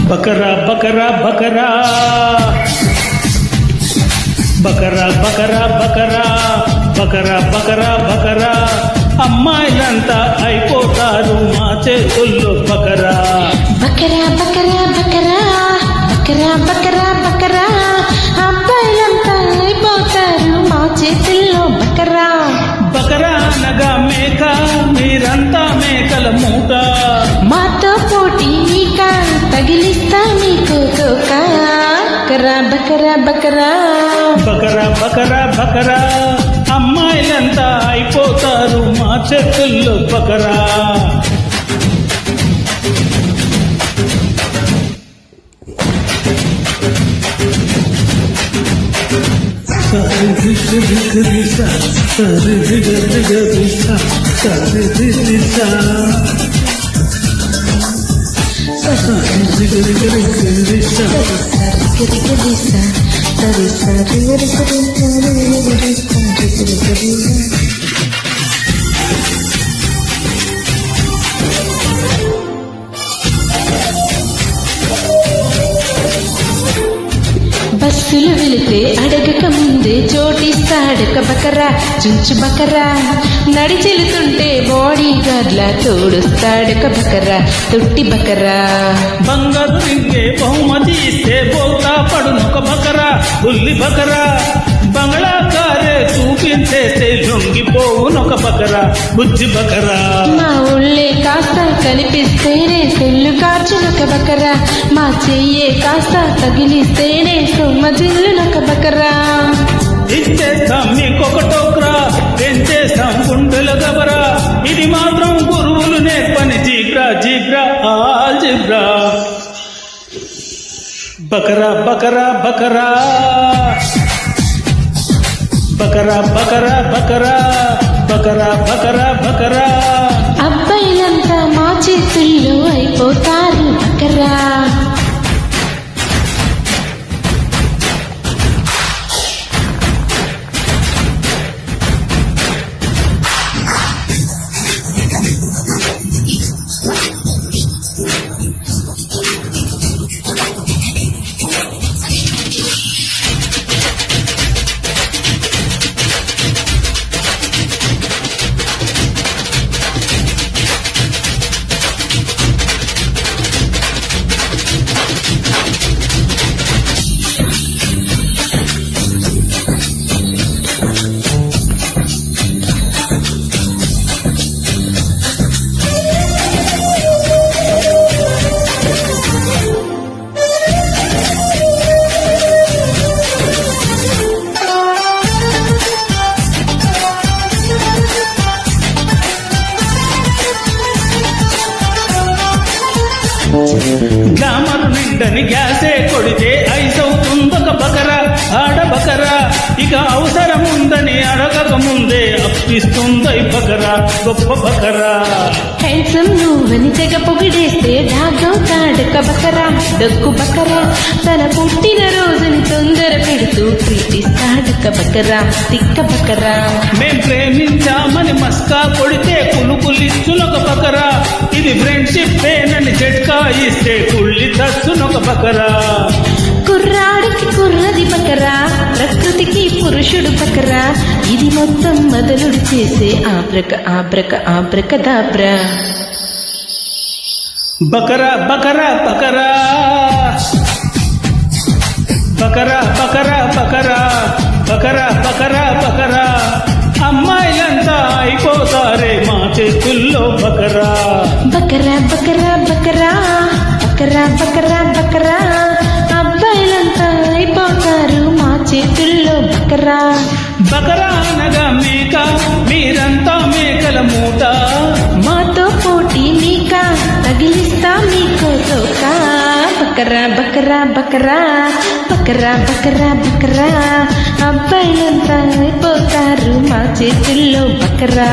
बकरा बकरा बकरा बकरा बकरा बकरा बकरा बकरा बकरा అమ్మాయిలంతా అయిపోతారు మా చేతుల్లో బకరా బకరా బకరా బకరా బకరా బకరా బకరా అబ్బాయిలంతా అయిపోతారు మా చేతుల్లో బకరా బకరా అనగా మేక మీరంతా మేకల మూట మాతో పోటీ నీక తగిలిస్తా మీకు తోక బకరా బకరా బకరా బకరా బకరా బకరా అమ్మాయిలంతా అయిపోతారు మా చేతుల్లో బకరా బస్సులు వెళితే అడగక ముందే చోటిస్తాడక బకరా చుంచు బకరా నడిచెలుతుంటే బాడీ గార్డ్లా తోడుస్తాడక బకరా తొట్టి బకరా బంగారు రింగే బహుమతి ఇస్తే బోల్తా పడునొక బకరా బుల్లి బకరా బంగ్లా కారే చూపించేస్తే లొంగిపోవునొక బకరా బుజ్జి బకరా మా ఊళ్ళే కాస్త కనిపిస్తేనే సెల్లు కార్చునొక బకరా మా చెయ్యే కాస్త తగిలిస్తేనే సొమ్మజిల్లునొక బకరా ఇచ్చేస్తాం మీకొక టోక్రా పెంచేస్తాం గుండెల గబరా ఇది మాత్రం గురువులు నేర్పని జీగ్రా జీగ్రా ఆల్జిబ్రా బకరా బకరా బకరా బకరా బకరా బకరా బకరా బకరా బకరా అబ్బాయిలంతా మా చేతుల్లో అయిపోతారు బకరా గ్లామరు నిండని గ్యాసే కొడితే ఐసవుతుందొక బకరా ఆడ బకరా ఇక అవసరం ఉందని అడగక ముందే అప్పిస్తుందై బకరా గొప్ప బకరా హ్యాండ్సమ్ నువ్వని తెగ పొగిడేస్తే డాగవుతాడక బకరా డొక్కు బకరా తన పుట్టిన రోజుని తొందర పెడుతూ ప్రీతిస్తాడక బకరా తిక్క బకరా మేం ప్రేమించామని మస్కా కొడితే కులుకులిచ్చునొక బకరా ఇది ఫ్రెండ్షిప్ ఏనని జట్కా ఇస్తే కుళ్ళి తచ్చునొక బకరా కుర్రాడికి కుర్రది బకరా ప్రకృతికి పురుషుడు బకరా ఇది మొత్తం మొదలుడు చేసే ఆబ్రక ఆబ్రక ఆబ్రక దాబ్రా బకరా బకరా బకరా బకరా బకరా బకరా బకరా బకరా బకరా అమ్మాయిలంతా అయిపోతారే మా చేతుల్లో బకరా బకరా బకరా బకరా బకరా బకరా బకరా అబ్బాయిలంతా అయిపోతారు మా చేతుల్లో బకరా బకరా అనగా మేక మీరంతా బకరా బకరా బకరా బకరా బకరా బకరా అబ్బాయిలంతా అయిపోతారు మా చేతుల్లో బకరా